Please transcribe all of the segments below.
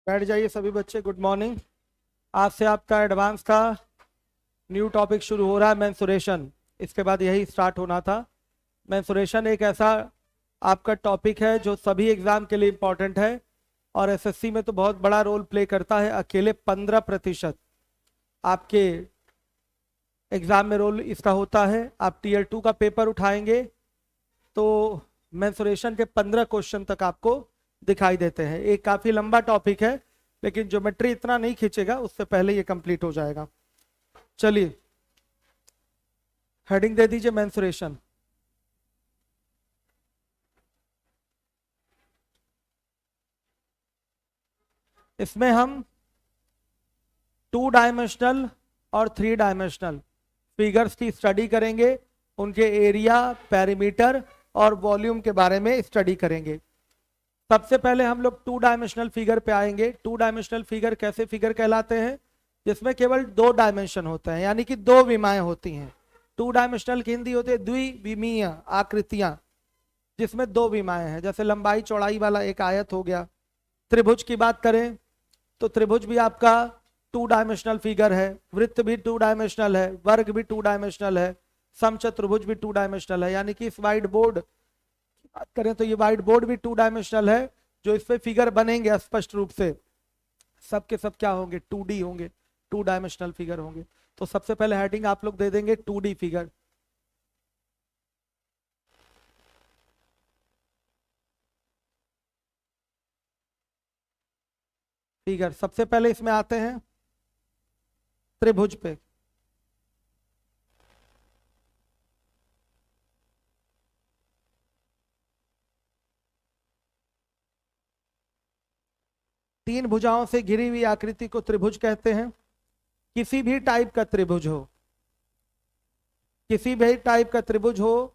बैठ जाइए सभी बच्चे। Good morning. आज से आपका एडवांस का न्यू टॉपिक शुरू हो रहा है, मेंसुरेशन। इसके बाद यही स्टार्ट होना था। मेंसुरेशन एक ऐसा आपका टॉपिक है जो सभी एग्जाम के लिए इम्पोर्टेंट है और एसएससी में तो बहुत बड़ा रोल प्ले करता है। अकेले 15% आपके एग्जाम में रोल इसका होता है। आप टीयर 2 का पेपर उठाएंगे तो मेंसुरेशन के 15 क्वेश्चन तक आपको दिखाई देते हैं। एक काफी लंबा टॉपिक है लेकिन ज्योमेट्री इतना नहीं खींचेगा, उससे पहले ये कंप्लीट हो जाएगा। चलिए हेडिंग दे दीजिए मेंसुरेशन। इसमें हम 2 डायमेंशनल और 3 डायमेंशनल फिगर्स की स्टडी करेंगे, उनके एरिया, पेरीमीटर और वॉल्यूम के बारे में स्टडी करेंगे। सबसे पहले हम लोग 2 डायमेंशनल फिगर पे आएंगे। 2 डायमेंशनल फिगर कैसे फिगर कहलाते हैं? जिसमें केवल 2 डायमेंशन होते हैं, यानी कि 2 विमाएं होती हैं। 2 डायमेंशनल की हिंदी होती है द्विविमीय आकृतियां, जिसमें 2 विमाएं हैं। जैसे लंबाई चौड़ाई वाला एक आयत हो गया। त्रिभुज की बात करें तो त्रिभुज भी आपका 2 डायमेंशनल फिगर है। वृत्त भी 2 डायमेंशनल है, वर्ग भी 2 डायमेंशनल है, समचतुर्भुज भी 2 डायमेंशनल है। यानी कि इस व्हाइट बोर्ड की बात करें तो ये व्हाइट बोर्ड भी 2 डायमेंशनल है। जो इस पे फिगर बनेंगे स्पष्ट रूप से सब के सब क्या होंगे? 2D होंगे, 2 डायमेंशनल फिगर होंगे। तो सबसे पहले हेडिंग आप लोग दे देंगे 2D फिगर। फिगर सबसे पहले इसमें आते हैं त्रिभुज पे। तीन भुजाओं से घिरी हुई आकृति को त्रिभुज कहते हैं। किसी भी टाइप का त्रिभुज हो, किसी भी टाइप का त्रिभुज हो,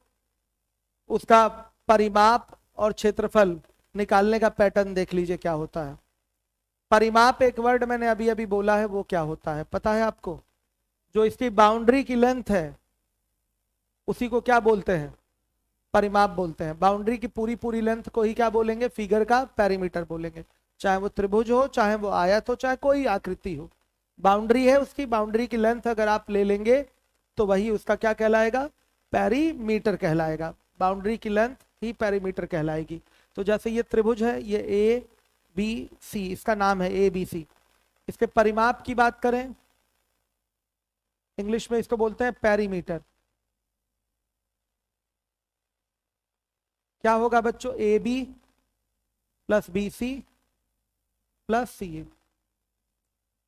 उसका परिमाप और क्षेत्रफल निकालने का पैटर्न देख लीजिए क्या होता है। परिमाप एक वर्ड मैंने अभी अभी बोला है, वो क्या होता है पता है आपको? जो इसकी बाउंड्री की लेंथ है उसी को क्या बोलते हैं? परिमाप बोलते हैं। बाउंड्री की पूरी पूरी लेंथ को ही क्या बोलेंगे? फिगर का पेरीमीटर बोलेंगे। चाहे वो त्रिभुज हो, चाहे वो आयत हो, चाहे कोई आकृति हो, बाउंड्री है उसकी, बाउंड्री की लेंथ अगर आप ले लेंगे तो वही उसका क्या कहलाएगा? पेरीमीटर कहलाएगा। बाउंड्री की लेंथ ही पेरीमीटर कहलाएगी। तो जैसे ये त्रिभुज है, ये ए बी सी, इसका नाम है ए बी सी। इसके परिमाप की बात करें, इंग्लिश में इसको बोलते हैं पेरीमीटर। क्या होगा बच्चों? A B plus B C plus C A.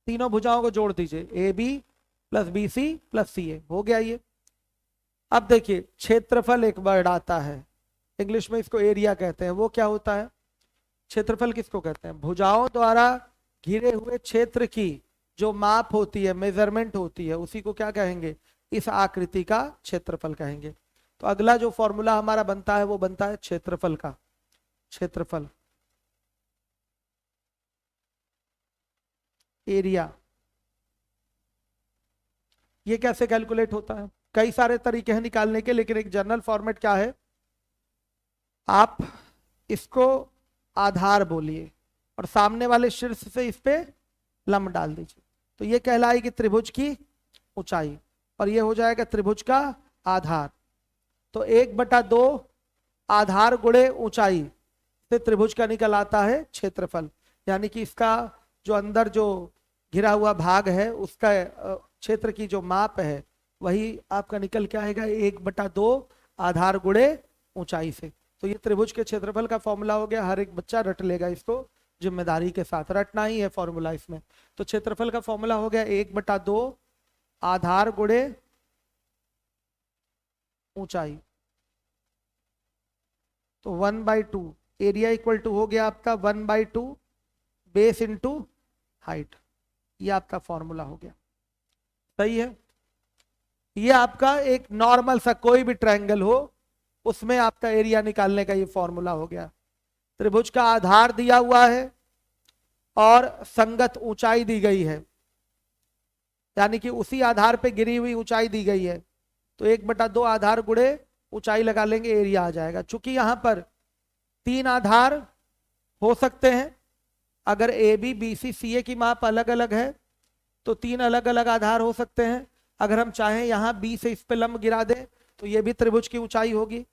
तीनों भुजाओं को जोड़ दीजिए, A B plus B C plus C A, हो गया ये। अब देखिए क्षेत्रफल एक वर्ड आता है, इंग्लिश में इसको एरिया कहते हैं। वो क्या होता है? क्षेत्रफल किसको कहते हैं? भुजाओं द्वारा घिरे हुए क्षेत्र की जो माप होती है, मेजरमेंट होती है, उसी को क्या कहेंगे? इस आकृति का क्षेत्रफल कहेंगे। तो अगला जो फॉर्मूला हमारा बनता है वो बनता है क्षेत्रफल का। क्षेत्रफल एरिया, ये कैसे कैलकुलेट होता है? कई सारे तरीके हैं निकालने के, लेकिन एक जनरल फॉर्मेट क्या है? आप इसको आधार बोलिए और सामने वाले शीर्ष से इस पे लंब डाल दीजिए, तो ये कहलाएगी त्रिभुज की ऊंचाई और ये हो जाएगा त्रिभुज का आधार। तो 1/2 आधार गुणे ऊंचाई से त्रिभुज का निकल आता है क्षेत्रफल। यानी कि इसका जो अंदर जो घिरा हुआ भाग है उसका क्षेत्र की जो माप है वही आपका निकल के आएगा 1/2 आधार गुणे ऊंचाई से। तो ये त्रिभुज के क्षेत्रफल का फॉर्मूला हो गया। हर एक बच्चा रट लेगा इसको जिम्मेदारी के साथ, रटना ही है फॉर्मूला इसमें। तो क्षेत्रफल का फॉर्मूला हो गया 1/2 आधार गुणे ऊंचाई, तो 1/2 एरिया इक्वल टू हो गया आपका 1/2 बेस इंटू हाइट। ये आपका फॉर्मूला हो गया, सही है। ये आपका एक नॉर्मल सा कोई भी ट्रायंगल हो उसमें आपका एरिया निकालने का ये फॉर्मूला हो गया। त्रिभुज का आधार दिया हुआ है और संगत ऊंचाई दी गई है, यानी कि उसी आधार पे गिरी हुई ऊंचाई दी गई है। तो 1/2 आधार गुणे ऊंचाई लगा लेंगे, एरिया आ जाएगा। चूंकि यहां पर 3 आधार हो सकते हैं अगर ए बी बी सी सी ए की माप अलग अलग है तो 3 अलग अलग आधार हो सकते हैं। अगर हम चाहें यहाँ बी से इस पे लंब गिरा दें तो ये भी त्रिभुज की ऊंचाई होगी।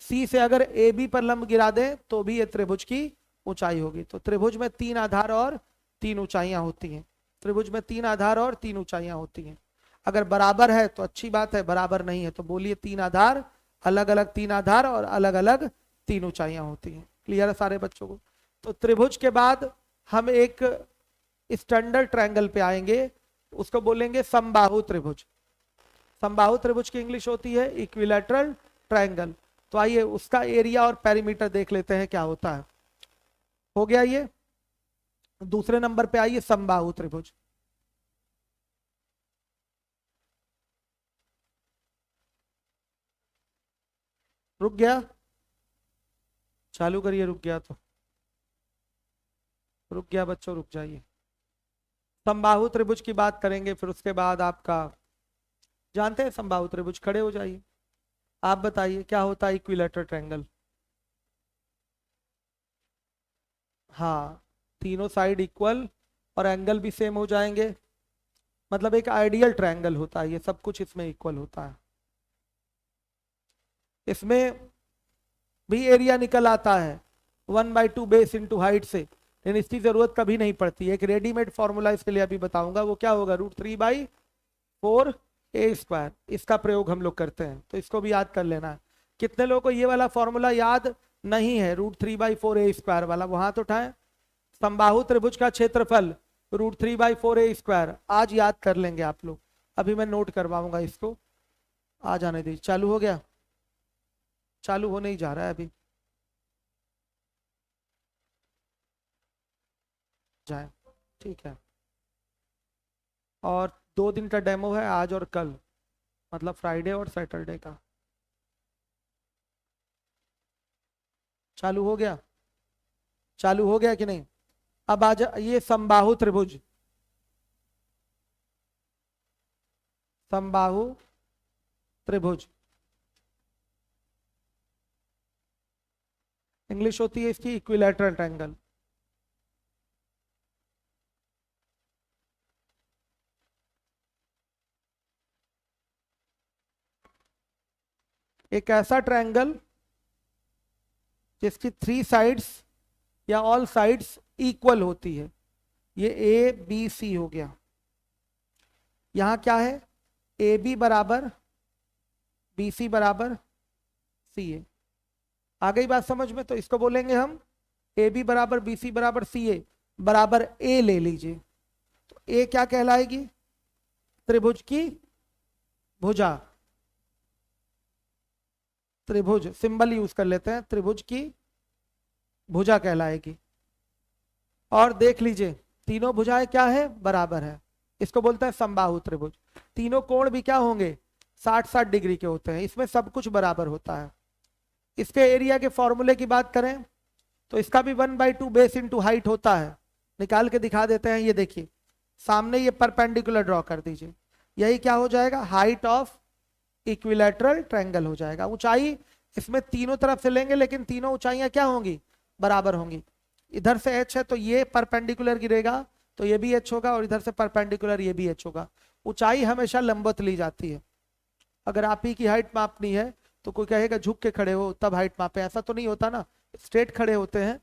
सी से अगर ए बी पर लंब गिरा दें तो भी ये त्रिभुज की ऊंचाई होगी। तो त्रिभुज में 3 आधार और 3 ऊंचाइयां होती हैं। त्रिभुज में 3 आधार और 3 ऊंचाइयां होती हैं। अगर बराबर है तो अच्छी बात है, बराबर नहीं है तो बोलिए 3 आधार, अलग अलग 3 आधार और अलग अलग 3 ऊंचाइयां होती हैं। क्लियर है सारे बच्चों को? तो त्रिभुज के बाद हम एक स्टैंडर्ड ट्रायंगल पे आएंगे, उसको बोलेंगे समबाहु त्रिभुज। समबाहु त्रिभुज की इंग्लिश होती है इक्विलैटरल ट्रायंगल। तो आइए उसका एरिया और पेरीमीटर देख लेते हैं क्या होता है। हो गया ये। दूसरे नंबर पे आइए समबाहु त्रिभुज। रुक गया? चालू करिए। रुक गया तो रुक गया बच्चों, रुक जाइए। समबाहु त्रिभुज की बात करेंगे, फिर उसके बाद आपका जानते हैं समबाहु त्रिभुज। खड़े हो जाइए, आप बताइए क्या होता है इक्विलैटरल ट्रायंगल। हाँ, तीनों साइड इक्वल और एंगल भी सेम हो जाएंगे, मतलब एक आइडियल ट्रायंगल होता है ये, सब कुछ इसमें इक्वल होता है। इसमें भी एरिया निकल आता है 1/2 बेस इंटू हाइट से, लेकिन इसकी जरूरत कभी नहीं पड़ती। एक रेडीमेड फॉर्मूला इसके लिए अभी बताऊंगा, वो क्या होगा, √3/4 ए स्क्वायर। इसका प्रयोग हम लोग करते हैं, तो इसको भी याद कर लेना है। कितने लोगों को ये वाला फॉर्मूला याद नहीं है, √3/4 ए स्क्वायर वाला? वो हाथ उठाएं। समबाहु त्रिभुज का क्षेत्रफल √3/4 ए स्क्वायर, आज याद कर लेंगे आप लोग। अभी मैं नोट करवाऊंगा इसको, आ जाने दीजिए। चालू हो गया? चालू होने ही जा रहा है अभी, जाए। ठीक है। और 2 दिन का डेमो है, आज और कल, मतलब फ्राइडे और सैटरडे का। चालू हो गया? चालू हो गया कि नहीं? अब आ जा, ये समबाहु त्रिभुज, समबाहु त्रिभुज इंग्लिश होती है इसकी इक्विलैटरल ट्रायंगल। एक ऐसा ट्रायंगल जिसकी 3 साइड्स या ऑल साइड्स इक्वल होती है। ये ए बी सी हो गया। यहां क्या है, ए बी बराबर बी सी बराबर सी ए। आ गई बात समझ में? तो इसको बोलेंगे हम ए बी बराबर बी सी बराबर सी ए बराबर ए ले लीजिए। तो ए क्या कहलाएगी, त्रिभुज की भुजा। त्रिभुज सिंबल यूज कर लेते हैं, त्रिभुज की भुजा कहलाएगी। और देख लीजिए तीनों भुजाएं क्या है, बराबर है। इसको बोलते हैं समबाहु त्रिभुज। तीनों कोण भी क्या होंगे, 60-60 डिग्री के होते हैं। इसमें सब कुछ बराबर होता है। इसके एरिया के फॉर्मूले की बात करें तो इसका भी 1/2 बेस इंटू हाइट होता है। निकाल के दिखा देते हैं। ये देखिए सामने ये परपेंडिकुलर ड्रॉ कर दीजिए, यही क्या हो जाएगा, हाइट ऑफ इक्विलैटरल ट्रायंगल हो जाएगा। ऊंचाई इसमें तीनों तरफ से लेंगे, लेकिन तीनों ऊंचाइयां क्या होंगी, बराबर होंगी। इधर से h है तो ये परपेंडिकुलर गिरेगा तो ये भी h होगा, और इधर से परपेंडिकुलर ये भी h होगा। ऊंचाई हमेशा लंबवत ली जाती है। अगर आप ही की हाइट मापनी है तो कोई कहेगा झुक के खड़े हो तब हाइट मापे, ऐसा तो नहीं होता ना। स्ट्रेट खड़े होते हैं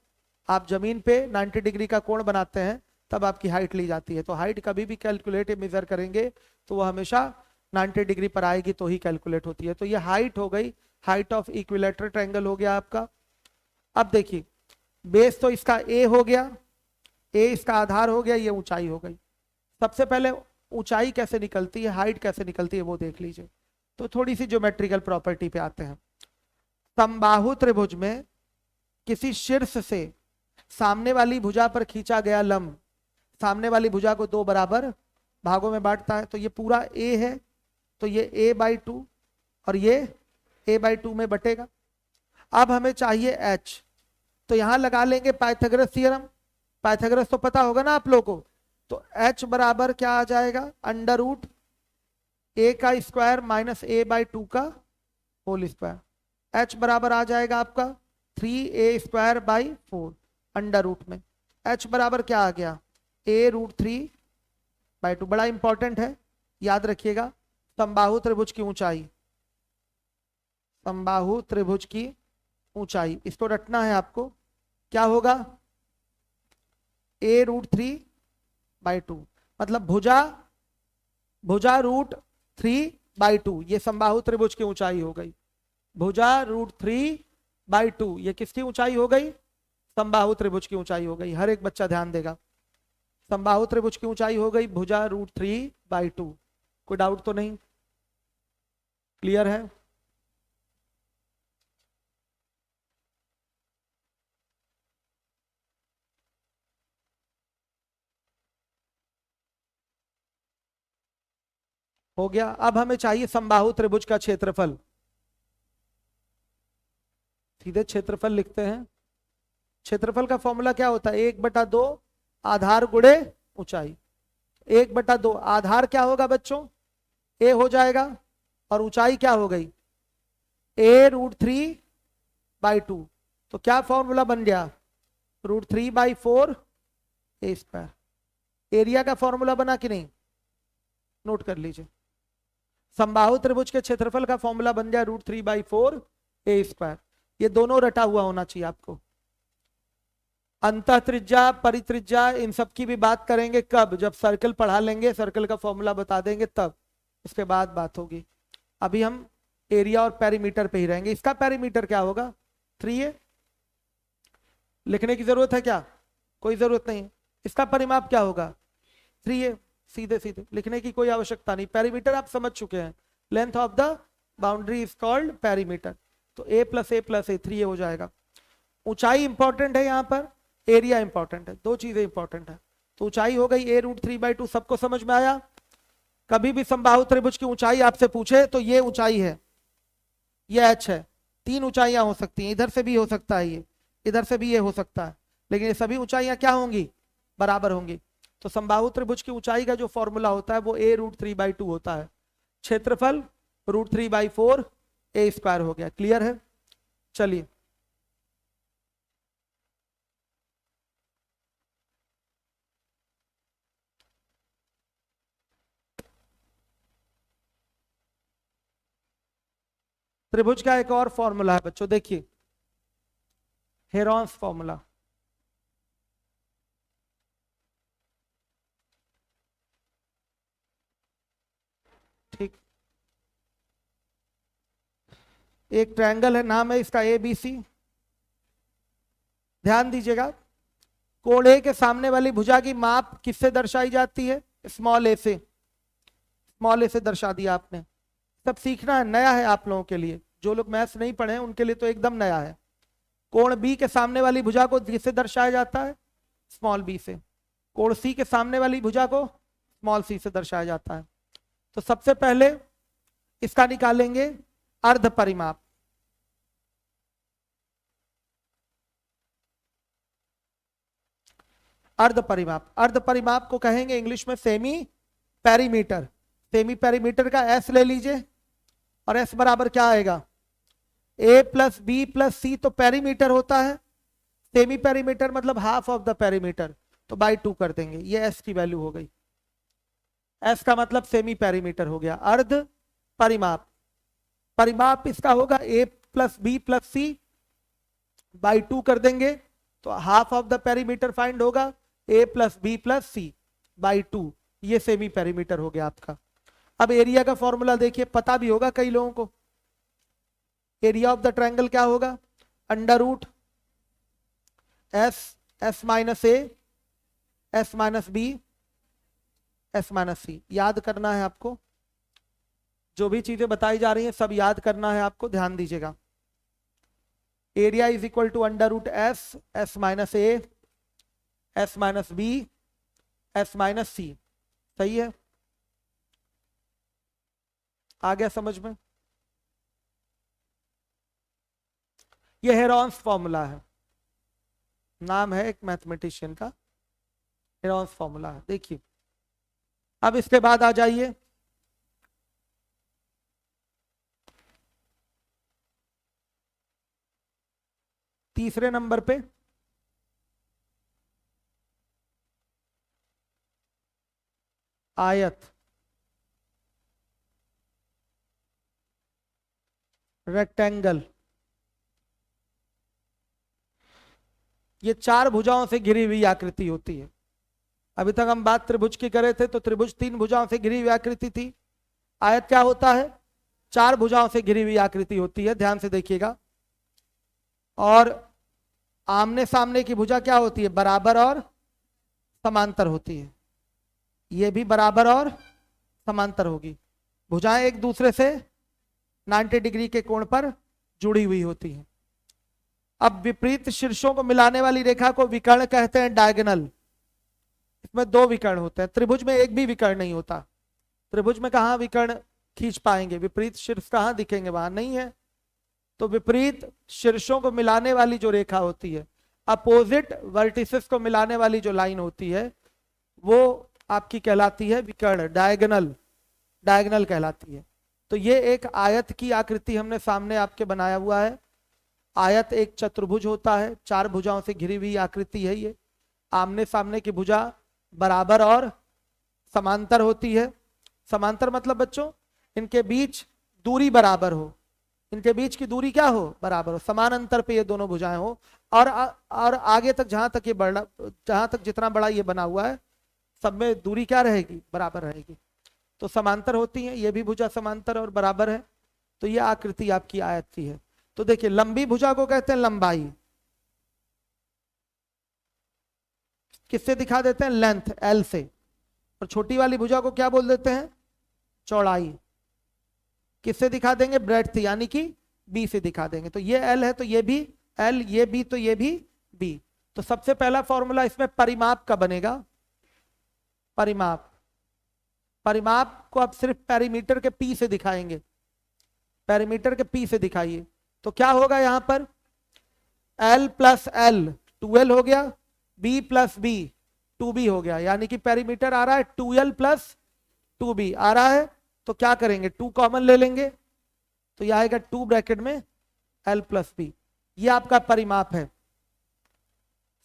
आप, जमीन पे 90 डिग्री का कोण बनाते हैं तब आपकी हाइट ली जाती है। तो हाइट कभी भी कैलकुलेट मेजर करेंगे तो वो हमेशा 90 डिग्री पर आएगी तो ही कैलकुलेट होती है। तो ये हाइट हो गई, हाइट ऑफ इक्विलैटरल ट्रायंगल हो गया आपका। अब देखिए बेस तो इसका ए हो गया, ए इसका आधार हो गया, ये ऊंचाई हो गई। सबसे पहले ऊंचाई कैसे निकलती है, हाइट कैसे निकलती है वो देख लीजिए। तो थोड़ी सी ज्योमेट्रिकल प्रॉपर्टी पे आते हैं। समबाहु त्रिभुज में किसी शीर्ष से सामने वाली भुजा पर खींचा गया लंब सामने वाली भुजा को 2 बराबर भागों में बांटता है। तो ये पूरा ए है तो ये a/2 और ये a/2 में बटेगा। अब हमें चाहिए h, तो यहां लगा लेंगे पाइथागोरस थ्योरम। पाइथागोरस तो पता होगा ना आप लोगों को। तो h बराबर क्या आ जाएगा, √a का स्क्वायर माइनस a/2 का होल स्क्वायर। h बराबर आ जाएगा आपका 3a² / 4 अंडर रूट में। H बराबर क्या आ गया, a√3/2। बड़ा इंपॉर्टेंट है, याद रखिएगा। समबाहु त्रिभुज की ऊंचाई, समबाहु त्रिभुज की ऊंचाई, इसको रटना है आपको। क्या होगा, a√3/2, मतलब भुजा भुजा √3/2, ये समबाहु त्रिभुज की ऊंचाई हो गई। भुजा √3/2, ये किसकी ऊंचाई हो गई, समबाहु त्रिभुज की ऊंचाई हो गई। हर एक बच्चा ध्यान देगा, समबाहु त्रिभुज की ऊंचाई हो गई भुजा √3/2। कोई डाउट तो नहीं, क्लियर है। हो गया। अब हमें चाहिए समबाहु त्रिभुज का क्षेत्रफल। सीधे क्षेत्रफल लिखते हैं। क्षेत्रफल का फॉर्मूला क्या होता है, 1/2 आधार गुणे ऊंचाई। 1/2 आधार क्या होगा बच्चों, a हो जाएगा, और ऊंचाई क्या हो गई, a√3/2। तो क्या फॉर्मूला बन गया, √3/4 a²। एरिया का फॉर्मूला बना कि नहीं, नोट कर लीजिए। समबाहु त्रिभुज के क्षेत्रफल का फॉर्मूला बन गया √3/4 a²। ये दोनों रटा हुआ होना चाहिए आपको। अंतः त्रिज्या, परित्रिज्या, इन सब की भी बात करेंगे कब, जब सर्कल पढ़ा लेंगे, सर्कल का फॉर्मूला बता देंगे तब, इसके बाद बात होगी। अभी हम एरिया और पेरीमीटर पे ही रहेंगे। इसका पेरीमीटर क्या होगा, 3a। लिखने की जरूरत है क्या, कोई जरूरत नहीं। इसका परिमाप क्या होगा, 3a। सीधे सीधे लिखने की कोई आवश्यकता नहीं, पेरीमीटर आप समझ चुके हैं। Length of the boundary is called perimeter. तो a + a + a 3a हो जाएगा। ऊंचाई इंपॉर्टेंट है, यहां पर एरिया इंपॉर्टेंट है, दो चीजें इंपॉर्टेंट है। तो ऊंचाई हो गई a√3/2, सबको समझ में आया। कभी भी समबाहु त्रिभुज की ऊंचाई आपसे पूछे तो ये ऊंचाई है, ये h है। 3 ऊंचाइयां हो सकती हैं, इधर से भी हो सकता है ये, इधर से भी ये हो सकता है, लेकिन ये सभी ऊंचाइयां क्या होंगी, बराबर होंगी। तो समबाहु त्रिभुज की ऊंचाई का जो फॉर्मूला होता है वो a√3/2 होता है। क्षेत्रफल √3/4 a² हो गया। क्लियर है, चलिए। त्रिभुज का एक और फॉर्मूला है बच्चों, देखिए, हेरॉन्स फॉर्मूला। ठीक, एक ट्रायंगल है, नाम है इसका ABC। ध्यान दीजिएगा, कोण ए के सामने वाली भुजा की माप किससे दर्शाई जाती है, स्मॉल ए से। स्मॉल ए से दर्शा दिया आपने। सब सीखना है, नया है आप लोगों के लिए। जो लोग मैथ्स नहीं पढ़े उनके लिए तो एकदम नया है। कोण बी के सामने वाली भुजा को किससे दर्शाया जाता है, स्मॉल बी से। कोण सी के सामने वाली भुजा को स्मॉल सी से दर्शाया जाता है। तो सबसे पहले इसका निकालेंगे अर्ध परिमाप। अर्ध परिमाप, अर्ध परिमाप को कहेंगे इंग्लिश में सेमी पेरीमीटर। सेमी पेरीमीटर का एस ले लीजिए, और एस बराबर क्या आएगा, a + b + c तो पेरीमीटर होता है। सेमी पेरीमीटर मतलब हाफ ऑफ द पेरीमीटर, तो बाई 2 कर देंगे, ये एस की वैल्यू हो गई। एस का मतलब सेमी पेरीमीटर हो गया। अर्ध परिमाप, परिमाप इसका होगा a + b + c, बाई 2 कर देंगे तो half of the perimeter find होगा, a + b + c बाई 2। ये सेमी पेरीमीटर हो गया आपका। अब एरिया का फॉर्मूला देखिए, पता भी होगा कई लोगों को। एरिया ऑफ द ट्रायंगल क्या होगा, √S S - a S - b S - c। याद करना है आपको, जो भी चीजें बताई जा रही हैं सब याद करना है आपको, ध्यान दीजिएगा। Area is equal to √S S - a S - b S - c। सही है, आ गया समझ में। ये हेरॉन्स फॉर्मूला है, नाम है एक मैथमेटिशियन का, हेरॉन्स फॉर्मूला है। देखिए, अब इसके बाद आ जाइए तीसरे नंबर पे। आयत, रेक्टेंगल, ये चार भुजाओं से घिरी हुई आकृति होती है। अभी तक हम बात त्रिभुज की कर रहे थे, तो त्रिभुज तीन भुजाओं से घिरी हुई आकृति थी। आयत क्या होता है? चार भुजाओं से घिरी हुई आकृति होती है, ध्यान से देखिएगा। और आमने सामने की भुजा क्या होती है? बराबर और समांतर होती है। ये भी बराबर और समांतर होगी। भुजाएं एक दूसरे से 90 डिग्री के कोण पर जुड़ी हुई होती हैं। अब विपरीत शीर्षों को मिलाने वाली रेखा को विकर्ण कहते हैं, डायगोनल। इसमें दो विकर्ण होते हैं, त्रिभुज में एक भी विकर्ण नहीं होता। त्रिभुज में कहां विकर्ण खींच पाएंगे? विपरीत शीर्ष कहां दिखेंगे? वहां नहीं है। तो विपरीत शीर्षों को मिलाने वाली जो रेखा होती है, अपोजिट वर्टिसेस को मिलाने वाली जो लाइन होती है, वो आपकी कहलाती है विकर्ण, डायगोनल, डायगोनल कहलाती है। तो ये एक आयत की आकृति हमने सामने आपके बनाया हुआ है। आयत एक चतुर्भुज होता है, चार भुजाओं से घिरी हुई आकृति है। ये आमने सामने की भुजा बराबर और समांतर होती है। समांतर मतलब बच्चों, इनके बीच दूरी बराबर हो, इनके बीच की दूरी क्या हो? बराबर हो, समान अंतर पे ये दोनों भुजाएं हो। और आगे तक जहां तक ये बड़ा, जहां तक जितना बड़ा ये बना हुआ है, सब में दूरी क्या रहेगी? बराबर रहेगी। तो समांतर होती है, ये भी भुजा समांतर और बराबर है। तो ये आकृति आपकी आयत की है। तो देखिए, लंबी भुजा को कहते हैं लंबाई, किससे दिखा देते हैं? लेंथ, एल से। और छोटी वाली भुजा को क्या बोल देते हैं? चौड़ाई। किससे दिखा देंगे? ब्रेड्थ, यानी कि बी से दिखा देंगे। तो ये एल है तो ये भी एल, ये बी तो ये भी बी। तो सबसे पहला फॉर्मूला इसमें परिमाप का बनेगा, परिमाप। परिमाप को आप सिर्फ पेरीमीटर के पी से दिखाएंगे, पेरीमीटर के पी से दिखाइए। तो क्या होगा यहां पर? L प्लस एल 2L हो गया, B प्लस बी 2B हो गया, यानी कि पेरीमीटर आ रहा है 2L प्लस 2B आ रहा है। तो क्या करेंगे? 2 कॉमन ले लेंगे, तो यह आएगा 2 ब्रैकेट में L प्लस बी। ये आपका परिमाप है,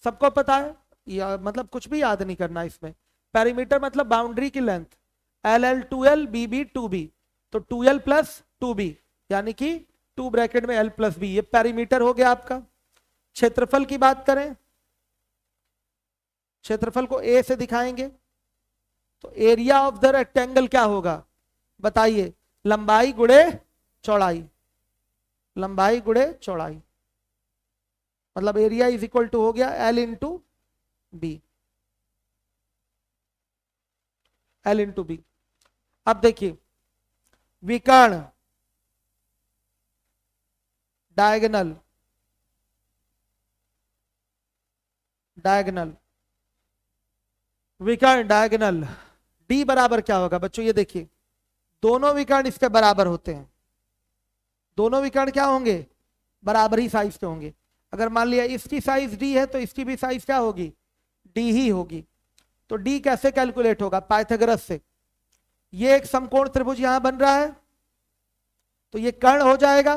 सबको पता है, या मतलब कुछ भी याद नहीं करना इसमें। पेरीमीटर मतलब बाउंड्री की length, LL 2L, BB 2B, तो 2L प्लस 2B यानी कि 2 ब्रैकेट में L प्लस बी। ये पेरीमीटर हो गया आपका। क्षेत्रफल की बात करें, क्षेत्रफल को A से दिखाएंगे, तो एरिया ऑफ द रेक्टेंगल क्या होगा? बताइए, लंबाई गुणे चौड़ाई, लंबाई गुणे चौड़ाई, मतलब एरिया इज इक्वल टू हो गया L into B, L into B. अब देखिए, विकर्ण, डायगोनल, डायगोनल, विकर्ण, डायगोनल, डी बराबर क्या होगा बच्चों? ये देखिए, दोनों विकर्ण इसके बराबर होते हैं। दोनों विकर्ण क्या होंगे? बराबर ही साइज के होंगे। अगर मान लिया इसकी साइज डी है, तो इसकी भी साइज क्या होगी? डी ही होगी। तो डी कैसे कैलकुलेट होगा? पाइथागोरस से। ये एक समकोण त्रिभुज यहां बन रहा है, तो ये कर्ण हो जाएगा।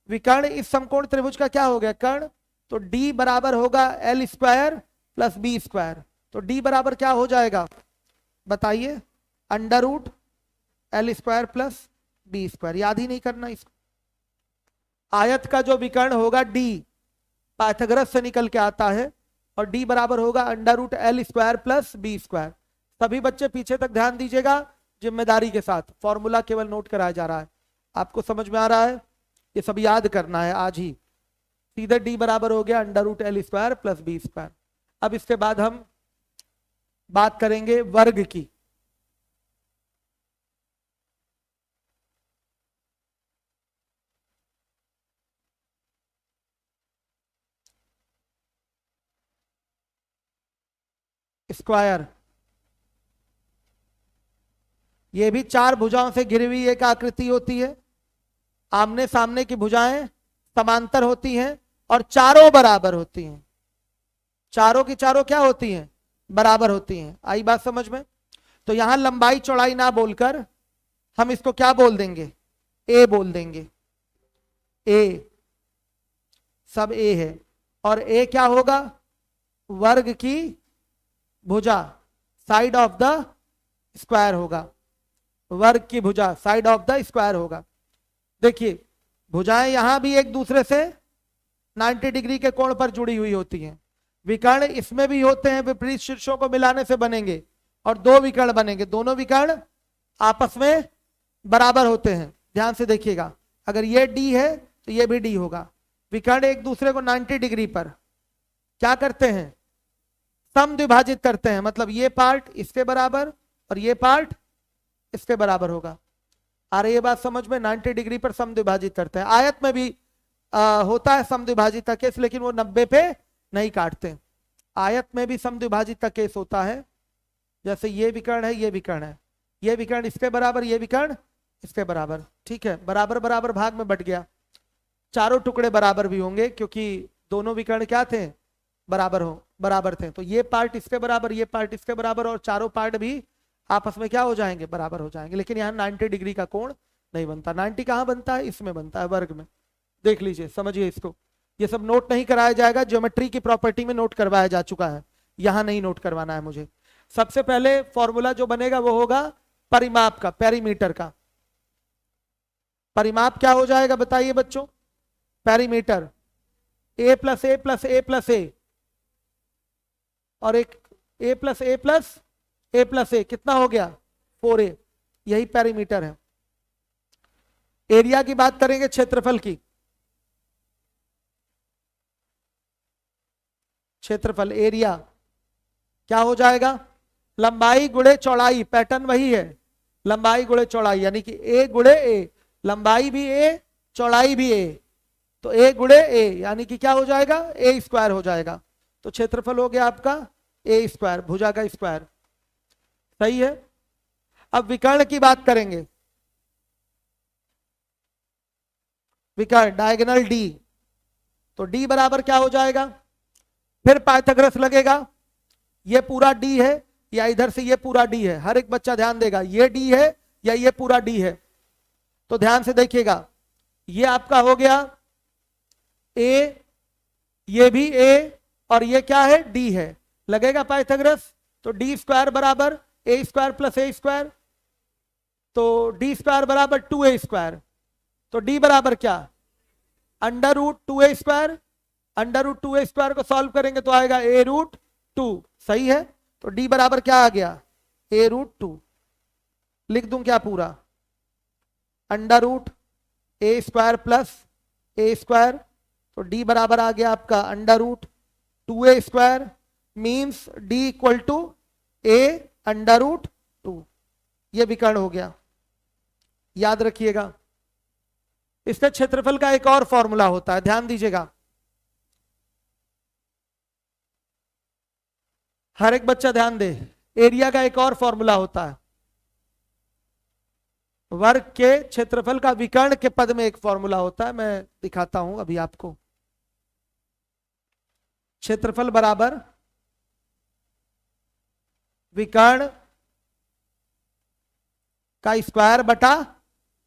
विकर्ण इस समकोण त्रिभुज का क्या हो गया? कर्ण। तो डी बराबर होगा L square plus B square. तो डी बराबर क्या हो जाएगा? बताइए, under root L square plus B square. याद ही नहीं करना इसको। आयत का जो विकर्ण होगा डी, पाइथागोरस से निकल के आता है, और डी बराबर होगा under root L square plus B square. सभी बच्चे पीछे तक ध्यान दीजिएगा, जिम्मेदारी के साथ। फॉर्मूला केवल नोट कराया जा रहा है, आपको समझ में आ रहा है? ये सब याद करना है आज ही। सीधे डी बराबर हो गया under root L square plus B square. अब इसके बाद हम बात करेंगे वर्ग की। स्क्वायर, ये भी चार भुजाओं से घिरी हुई एक आकृति होती है। आमने सामने की भुजाएं समांतर होती हैं और चारों बराबर होती हैं। चारों की चारों क्या होती हैं? बराबर होती हैं। आई बात समझ में? तो यहां लंबाई चौड़ाई ना बोलकर हम इसको क्या बोल देंगे? ए बोल देंगे। ए, सब ए है। और ए क्या होगा? वर्ग की भुजा, साइड ऑफ द स्क्वायर होगा, वर्ग की भुजा साइड ऑफ द स्क्वायर होगा। देखिए भुजाएं यहां भी एक दूसरे से 90 डिग्री के कोण पर जुड़ी हुई होती हैं। विकर्ण इसमें भी होते हैं, विपरीत शीर्षों को मिलाने से बनेंगे और दो विकर्ण बनेंगे, दोनों विकर्ण आपस में बराबर होते हैं। ध्यान से देखिएगा, अगर ये डी है तो ये भी डी होगा। विकर्ण एक दूसरे को 90 डिग्री पर क्या करते हैं, समद्विभाजित करते हैं, मतलब ये पार्ट इसके बराबर और ये पार्ट इसके बराबर होगा। आ रही है बात समझ में, 90 डिग्री पर समद्विभाजित करते हैं। आयत में भी होता है समद्विभाजित का केस, लेकिन वो 90 पे नहीं काटते। आयत में भी समद्विभाजित का केस होता है, जैसे ये विकर्ण है, ये विकर्ण है, ये विकर्ण इसके बराबर, ये विकर्ण इसके बराबर, ठीक है, बराबर बराबर भाग में बट गया। चारों टुकड़े बराबर भी होंगे क्योंकि दोनों विकर्ण क्या थे, बराबर थे। तो ये पार्ट इसके बराबर, ये पार्ट इसके बराबर, और चारों पार्ट भी आपस में क्या हो जाएंगे, बराबर हो जाएंगे। लेकिन यहाँ 90 डिग्री का कोण नहीं बनता। 90 कहाँ बनता है, इसमें बनता है, वर्ग में। देख लीजिए, समझिए इसको। ये सब नोट नहीं कराया जाएगा, ज्योमेट्री की प्रॉपर्टी में नोट करवाया जा चुका है, यहां नहीं नोट करवाना है मुझे। सबसे पहले फॉर्मूला जो बनेगा वो होगा परिमाप का, पेरीमीटर का। परिमाप क्या हो जाएगा बताइए बच्चों, पेरीमीटर ए प्लस ए प्लस ए प्लस ए और एक ए प्लस ए प्लस ए प्लस ए, कितना हो गया 4a, यही पेरीमीटर है। एरिया की बात करेंगे, क्षेत्रफल की, क्षेत्रफल एरिया क्या हो जाएगा, लंबाई गुणे चौड़ाई, पैटर्न वही है, लंबाई गुणे चौड़ाई, यानी कि ए गुणे ए, लंबाई भी ए चौड़ाई भी ए, तो ए गुणे ए यानी कि क्या हो जाएगा, ए स्क्वायर हो जाएगा। तो क्षेत्रफल हो गया आपका ए स्क्वायर, भुजा का स्क्वायर, सही है। अब विकर्ण की बात करेंगे, विकर्ण डायगोनल डी, तो डी बराबर क्या हो जाएगा, फिर पाइथागोरस लगेगा। ये पूरा डी है या इधर से ये पूरा डी है, हर एक बच्चा ध्यान देगा, ये डी है या ये पूरा डी है। तो ध्यान से देखिएगा, ये आपका हो गया ए, ये भी ए और ये क्या है, डी है, लगेगा पाइथागोरस। तो डी स्क्वायर बराबर A square plus A square, तो डी स्क्वायर बराबर 2a स्क्वायर। तो डी बराबर क्या, under root 2a square, under root 2a square को सॉल्व करेंगे तो आएगा a रूट 2, सही है। तो d बराबर क्या आ गया, a रूट 2, लिख दूं क्या पूरा, under root a square plus a square, तो d बराबर आ गया आपका under root 2a square, means d equal to a under root 2। ये विकर्ण हो गया, याद रखिएगा। इससे क्षेत्रफल का एक और फॉर्मूला होता है, ध्यान दीजिएगा, हर एक बच्चा ध्यान दे। एरिया का एक और फॉर्मूला होता है, वर्ग के क्षेत्रफल का विकर्ण के पद में एक फॉर्मूला होता है, मैं दिखाता हूं अभी आपको। क्षेत्रफल बराबर विकर्ण का स्क्वायर बटा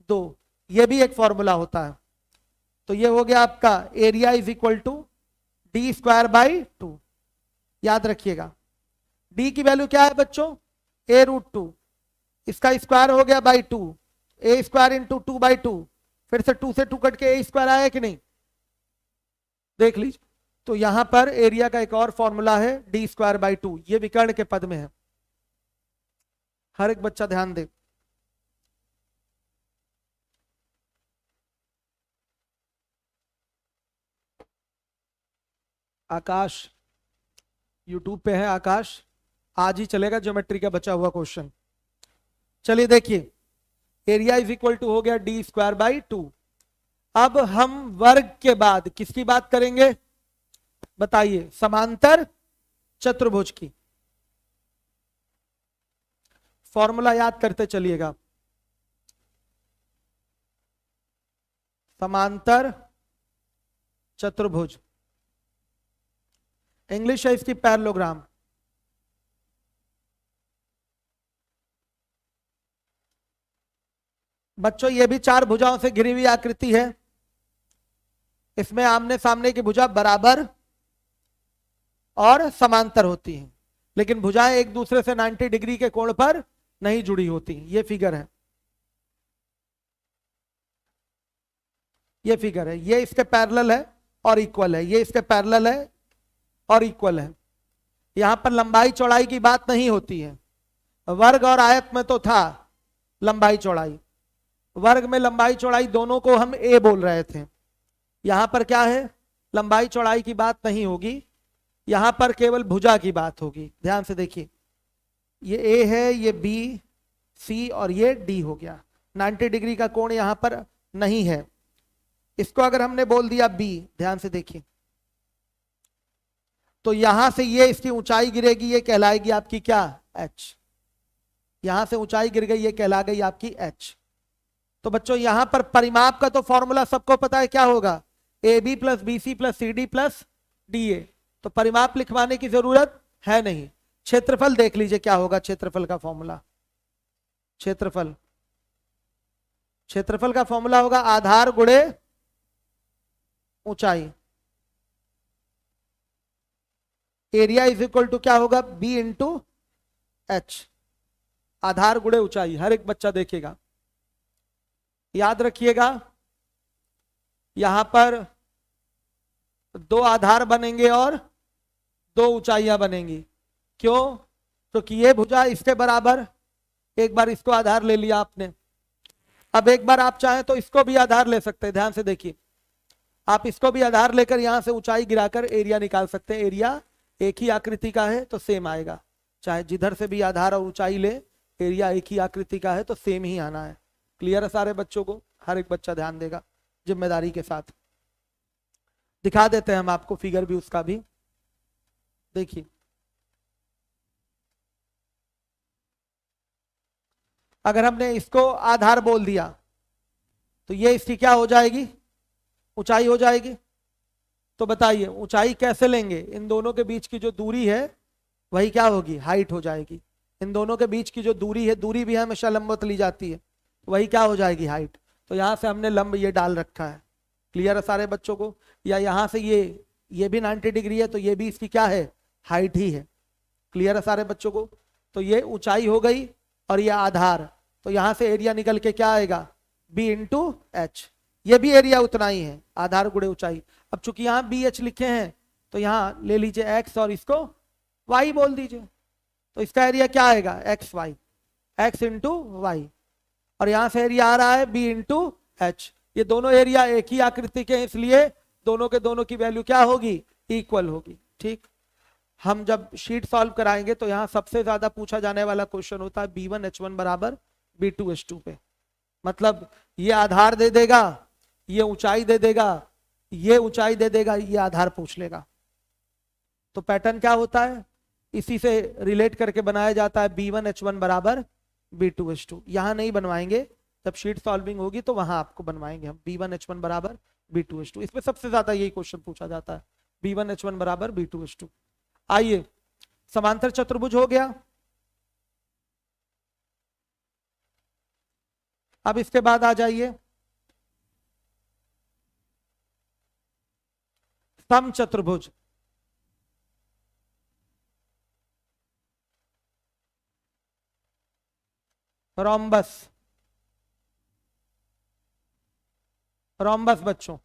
2, यह भी एक फॉर्मूला होता है। तो ये हो गया आपका area is equal to D square by 2, याद रखिएगा। डी की वैल्यू क्या है बच्चों, ए रूट 2, इसका स्क्वायर हो गया by 2, A square into 2 by 2, फिर से 2 से 2 कट के ए स्क्वायर आया कि नहीं, देख लीजिए। तो यहां पर एरिया का एक और फॉर्मूला है डी स्क्वायर बाई 2, ये विकर्ण के पद में है, हर एक बच्चा ध्यान दे। आकाश यूट्यूब पे है, आकाश आज ही चलेगा ज्योमेट्री का बचा हुआ क्वेश्चन। चलिए देखिए, एरिया इज इक्वल टू हो गया डी स्क्वायर बाई 2। अब हम वर्ग के बाद किसकी बात करेंगे बताइए, समांतर चतुर्भुज की। फॉर्मूला याद करते चलिएगा, समांतर चतुर्भुज, इंग्लिश है इसकी पैरेललोग्राम। बच्चों ये भी 4 भुजाओं से घिरी हुई आकृति है, इसमें आमने सामने की भुजा बराबर और समांतर होती हैं, लेकिन भुजाएं एक दूसरे से 90 डिग्री के कोण पर नहीं जुड़ी होती। ये फिगर है, ये फिगर है, ये इसके पैरेलल है और इक्वल है, ये इसके पैरेलल है और इक्वल है। यहां पर लंबाई चौड़ाई की बात नहीं होती है। वर्ग और आयत में तो था लंबाई चौड़ाई, वर्ग में लंबाई चौड़ाई दोनों को हम ए बोल रहे थे। यहां पर क्या है, लंबाई चौड़ाई की बात नहीं होगी, यहां पर केवल भुजा की बात होगी। ध्यान से देखिए, ये ए है, ये बी, सी और ये डी हो गया। 90 डिग्री का कोण यहां पर नहीं है। इसको अगर हमने बोल दिया बी, ध्यान से देखिए, तो यहां से ये इसकी ऊंचाई गिरेगी, ये कहलाएगी आपकी क्या, एच। यहां से ऊंचाई गिर गई, ये कहला गई आपकी एच। तो बच्चों यहां पर परिमाप का तो फॉर्मूला सबको पता है, क्या होगा, A B plus B C plus C D plus D A. तो परिमाप लिखवाने की जरूरत है नहीं। क्षेत्रफल देख लीजिए क्या होगा, क्षेत्रफल का फॉर्मूला, क्षेत्रफल, क्षेत्रफल का फॉर्मूला होगा आधार गुणे ऊंचाई। एरिया इज इक्वल टू क्या होगा, बी इंटू एच, आधार गुणे ऊंचाई। हर एक बच्चा देखेगा, याद रखिएगा, यहां पर दो आधार बनेंगे और दो ऊंचाइयां बनेंगी। क्यों, क्योंकि ये भुजा इसके बराबर, एक बार इसको आधार ले लिया आपने, अब एक बार आप चाहें तो इसको भी आधार ले सकते हैं। ध्यान से देखिए, आप इसको भी आधार लेकर यहां से ऊंचाई गिराकर एरिया निकाल सकते हैं। एरिया एक ही आकृति का है तो सेम आएगा, चाहे जिधर से भी आधार और ऊंचाई ले, एरिया एक ही आकृति का है तो सेम ही आना है। क्लियर है सारे बच्चों को, हर एक बच्चा ध्यान देगा जिम्मेदारी के साथ। दिखा देते हैं हम आपको फिगर भी उसका भी, देखिए अगर हमने इसको आधार बोल दिया तो ये इसकी क्या हो जाएगी, ऊंचाई हो जाएगी। तो बताइए ऊंचाई कैसे लेंगे, इन दोनों के बीच की जो दूरी है वही क्या होगी, हाइट हो जाएगी। इन दोनों के बीच की जो दूरी है, दूरी भी हमेशा लंबवत ली जाती है, वही क्या हो जाएगी, हाइट। तो यहां से हमने लंब ये डाल रखा है। क्लियर है सारे बच्चों को, या यहां से ये भी 90 डिग्री है तो ये भी इसकी क्या है, हाइट ही है। क्लियर है सारे बच्चों को। तो ये ऊंचाई हो गई और ये आधार, तो यहां से एरिया निकल के क्या आएगा, बी इंटू एच। ये भी एरिया उतना ही है, आधार गुणे ऊंचाई। अब चूंकि यहां बी एच लिखे हैं तो यहां ले लीजिए एक्स और इसको वाई बोल दीजिए, तो इसका एरिया क्या आएगा, X Y, X into Y. और यहां से एरिया आ रहा है बी इंटू एच। ये दोनों एरिया एक ही आकृति के हैं, इसलिए दोनों के दोनों की वैल्यू क्या होगी, इक्वल होगी। ठीक, हम जब शीट सॉल्व कराएंगे तो यहां सबसे ज्यादा पूछा जाने वाला क्वेश्चन होता है B1H1 बराबर B2H2 पे। मतलब ये आधार दे देगा, ये ऊंचाई दे देगा, ये ऊंचाई दे देगा, ये आधार पूछ लेगा। तो पैटर्न क्या होता है, इसी से रिलेट करके बनाया जाता है B1H1 बराबर B2H2। यहां नहीं बनवाएंगे, जब शीट सॉल्विंग होगी तो वहां आपको बनवाएंगे हम B1H1 बराबर B2H2। इसमें सबसे ज्यादा यही क्वेश्चन पूछा जाता है, B1H1 बराबर B2H2। आइए, समांतर चतुर्भुज हो गया। अब इसके बाद आ जाइए समचतुर्भुज। रोम्बस, रोम्बस बच्चों,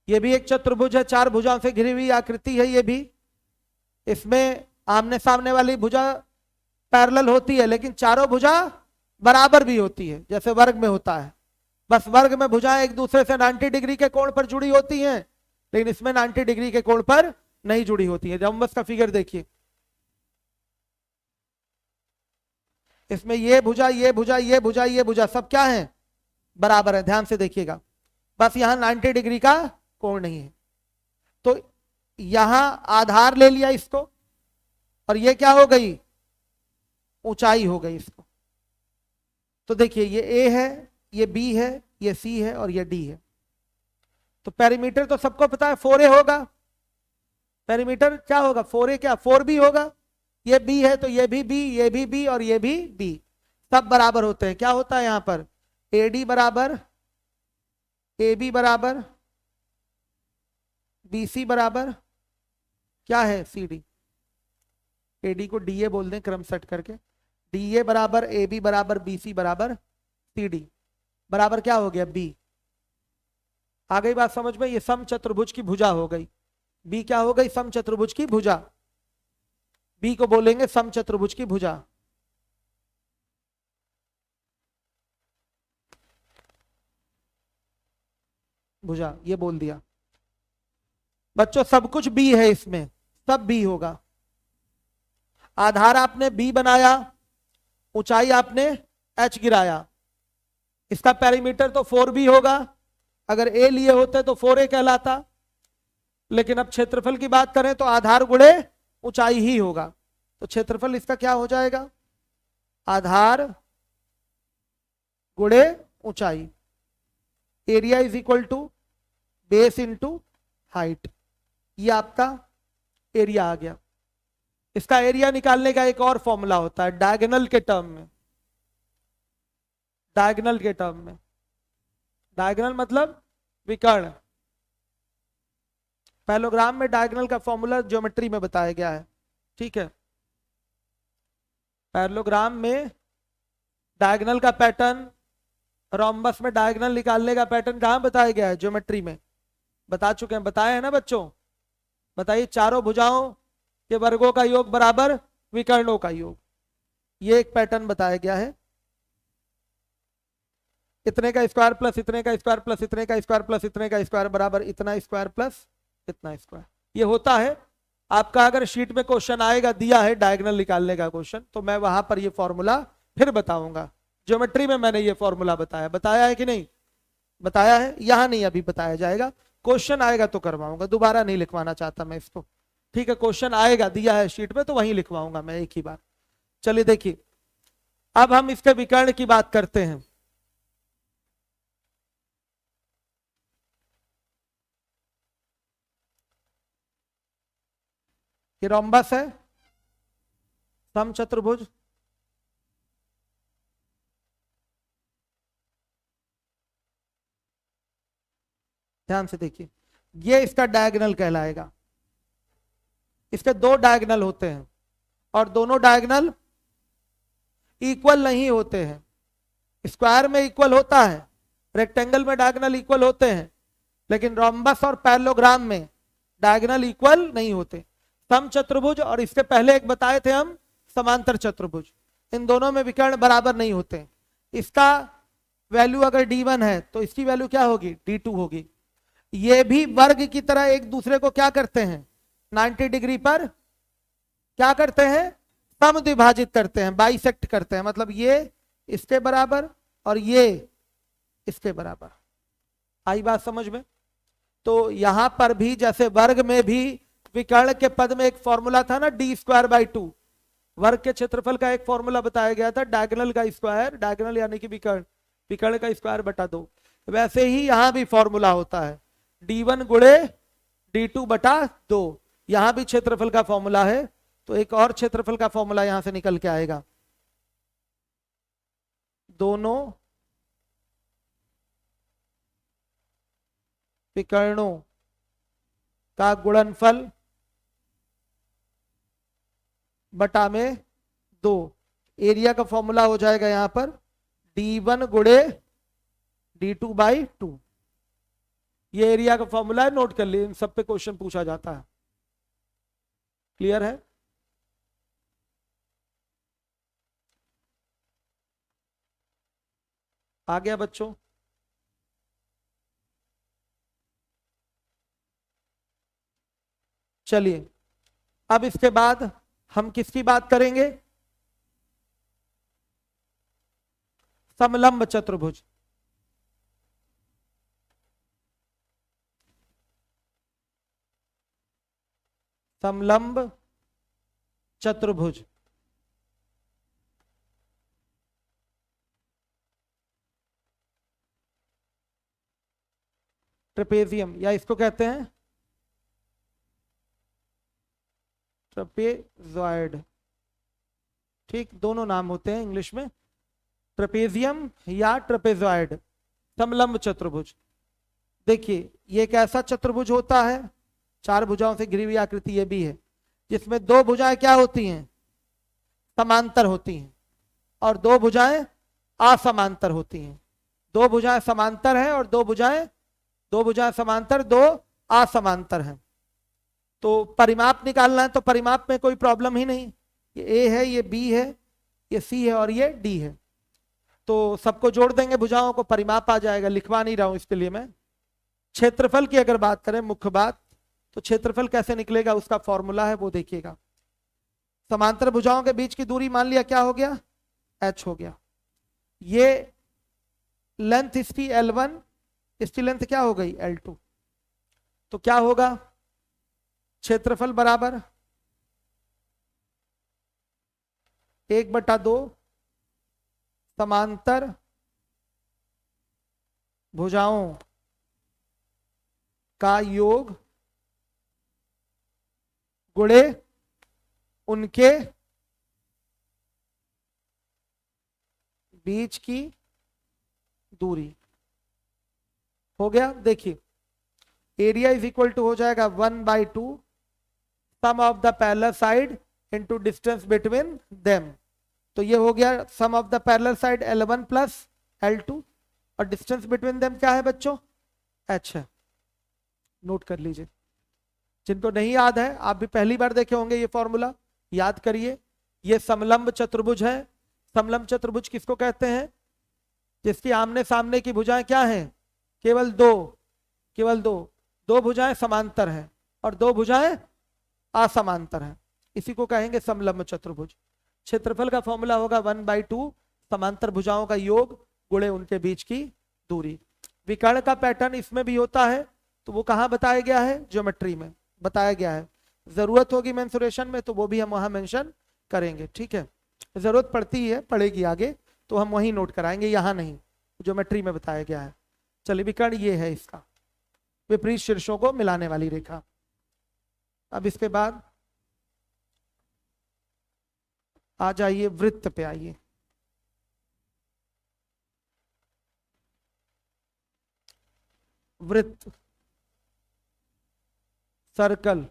ये भी एक चतुर्भुज है, चार भुजाओं से घिरी हुई आकृति है। ये भी, इसमें आमने सामने वाली भुजा पैरेलल होती है, लेकिन चारों भुजा बराबर भी होती है, जैसे वर्ग में होता है। बस वर्ग में भुजाएं एक दूसरे से 90 डिग्री के कोण पर जुड़ी होती हैं, लेकिन इसमें 90 डिग्री के कोण पर नहीं जुड़ी होती है। रोम्बस का फिगर देखिए, इसमें ये भुजा, ये भुजा, ये भुजा, ये भुजा सब क्या है, बराबर है। ध्यान से देखिएगा, बस यहां 90 डिग्री का कोण नहीं है। तो यहां आधार ले लिया इसको, और ये क्या हो गई, ऊंचाई हो गई इसको। तो देखिए ये ए है, ये बी है, ये सी है और ये डी है। तो पेरीमीटर तो सबको पता है 4a होगा। पेरीमीटर क्या होगा, 4a, क्या 4b होगा। ये b है तो ये भी b, ये भी b और ये भी b, सब बराबर होते हैं। क्या होता है यहां पर, AD बराबर AB बराबर BC बराबर क्या है CD। AD को DA बोल दें क्रम सेट करके, डी ए बराबर ए बी बराबर बी सी बराबर सी डी बराबर क्या हो गया बी। आ गई बात समझ में, ये सम चतुर्भुज की भुजा हो गई। बी क्या हो गई, सम चतुर्भुज की भुजा। बी को बोलेंगे सम चतुर्भुज की भुजा। भुजा ये बोल दिया बच्चों। सब कुछ बी है इसमें, सब बी होगा। आधार आपने बी बनाया, ऊंचाई आपने एच गिराया, इसका पेरीमीटर तो 4b होगा। अगर ए लिए होते तो 4a कहलाता, लेकिन अब क्षेत्रफल की बात करें तो आधार गुणे ऊंचाई ही होगा। तो क्षेत्रफल इसका क्या हो जाएगा, आधार गुणे ऊंचाई। Area is equal to base into height, ये आपका एरिया आ गया। इसका एरिया निकालने का एक और फॉर्मूला होता है डायगोनल के टर्म में। डायगोनल के टर्म में, डायगोनल मतलब विकर्ण। पैरेललोग्राम में डायगोनल का फॉर्मूला ज्योमेट्री में बताया गया है, ठीक है। पैरेललोग्राम में डायगोनल का पैटर्न, रोम्बस में डायगोनल निकालने का पैटर्न कहां बताया गया है, ज्योमेट्री में बता चुके हैं, बताया है ना बच्चों। बताइए, चारों भुजाओं के वर्गों का योग बराबर विकर्णों का योग, ये एक पैटर्न बताया गया है। इतने का स्क्वायर प्लस इतने का स्क्वायर प्लस इतने का स्क्वायर प्लस इतने का स्क्वायर बराबर इतना स्क्वायर प्लस इतना स्क्वायर, ये होता है। आपका अगर शीट में क्वेश्चन आएगा, दिया है डायगोनल निकालने का क्वेश्चन, तो मैं वहां पर ये फॉर्मूला फिर बताऊंगा। ज्योमेट्री में मैंने ये फॉर्मूला बताया, बताया है कि नहीं, बताया है। यहां नहीं अभी बताया जाएगा, क्वेश्चन आएगा तो करवाऊंगा, दोबारा नहीं लिखवाना चाहता मैं इसको, ठीक है। क्वेश्चन आएगा, दिया है शीट में, तो वहीं लिखवाऊंगा मैं एक ही बार। चलिए देखिए, अब हम इसके विकर्ण की बात करते हैं। ये रोम्बस है, समचतुर्भुज, ध्यान से देखिए, ये इसका डायगोनल कहलाएगा। इसके दो डायगोनल होते हैं और दोनों डायगोनल इक्वल नहीं होते हैं। स्क्वायर में इक्वल होता है, रेक्टेंगल में डायगोनल इक्वल होते हैं, लेकिन रोम्बस और पैरेललोग्राम में डायगोनल इक्वल नहीं होते। समचतुर्भुज और इससे पहले एक बताए थे हम समांतर चतुर्भुज, इन दोनों में विकर्ण बराबर नहीं होते। इसका वैल्यू अगर d1 है तो इसकी वैल्यू क्या होगी, d2 होगी। ये भी वर्ग की तरह एक दूसरे को क्या करते हैं, 90 डिग्री पर क्या करते हैं, समद्विभाजित करते हैं, बाइसेक्ट करते हैं। मतलब ये इसके बराबर और ये इसके बराबर। आई बात समझ में। तो यहां पर भी जैसे वर्ग में भी विकर्ण के पद में एक फॉर्मूला था ना, d²/2, वर्ग के क्षेत्रफल का एक फॉर्मूला बताया गया था, डायगोनल का स्क्वायर, डायगोनल यानी कि विकर्ण, विकर्ण का स्क्वायर बटा 2। वैसे ही यहां भी फॉर्मूला होता है d1 गुणे d2 बटा 2। यहां भी क्षेत्रफल का फॉर्मूला है, तो एक और क्षेत्रफल का फॉर्मूला यहां से निकल के आएगा। दोनों विकर्णों का गुणनफल बटा में 2। एरिया का फॉर्मूला हो जाएगा यहां पर d1 गुणे d2/2। ये एरिया का फॉर्मूला है, नोट कर लिए, इन सब पे क्वेश्चन पूछा जाता है। क्लियर है। आ गया बच्चों। चलिए, अब इसके बाद हम किसकी बात करेंगे, समलंब चतुर्भुज। समलंब चतुर्भुज, ट्रेपेजियम, या इसको कहते हैं ट्रेपेजॉइड, ठीक, दोनों नाम होते हैं इंग्लिश में, ट्रेपेजियम या ट्रेपेजॉइड, समलंब चतुर्भुज। देखिए, ये एक ऐसा चतुर्भुज होता है, 4 भुजाओं से घिरी हुई आकृति ये भी है, जिसमें 2 भुजाएं क्या होती हैं, समांतर होती हैं। और दो भुजाएं असमांतर होती हैं। दो भुजाएं समांतर हैं और दो भुजाएं समांतर, दो असमांतर हैं। तो परिमाप निकालना है तो परिमाप में कोई प्रॉब्लम ही नहीं, ये ए है, ये बी है, ये सी है और ये डी है। तो सबको जोड़ देंगे भुजाओं को, परिमाप आ जाएगा। लिखवा नहीं रहा हूं इसके लिए मैं। क्षेत्रफल की अगर बात करें, मुख्य बात, तो क्षेत्रफल कैसे निकलेगा उसका फॉर्मूला है, वो देखिएगा। समांतर भुजाओं के बीच की दूरी मान लिया क्या हो गया, h हो गया। ये लेंथ इसकी L1, इसकी लेंथ क्या हो गई L2। तो क्या होगा, क्षेत्रफल बराबर 1/2 समांतर भुजाओं का योग गुणे उनके बीच की दूरी हो गया। देखिए एरिया इज इक्वल टू हो जाएगा 1/2 sum of the parallel side into distance between them. तो ये हो गया sum of the parallel side L1 plus L2 और डिस्टेंस बिटवीन देम क्या है बच्चों, h है। नोट कर लीजिए, जिनको नहीं याद है, आप भी पहली बार देखे होंगे ये फॉर्मूला, याद करिए। ये समलंब चतुर्भुज है। समलंब चतुर्भुज किसको कहते हैं, जिसकी आमने सामने की भुजाएं क्या हैं, केवल दो भुजाएं समांतर हैं और दो भुजाएं असमांतर हैं, इसी को कहेंगे समलंब चतुर्भुज। क्षेत्रफल का फॉर्मूला होगा 1/2 समांतर भुजाओं का योग गुणे उनके बीच की दूरी। विकर्ण का पैटर्न इसमें भी होता है, तो वो कहाँ बताया गया है, ज्योमेट्री में बताया गया है। जरूरत होगी मेंसुरेशन में तो वो भी हम वहां मेंशन करेंगे, ठीक है। जरूरत पड़ती है, पड़ेगी आगे, तो हम वहीं नोट कराएंगे, यहाँ नहीं, ज्योमेट्री में बताया गया है। चलिए विकर्ण ये है इसका, विपरीत शीर्षों को मिलाने वाली रेखा। अब इसके बाद आ जाइए वृत्त पे, आइए वृत्त, सर्कल।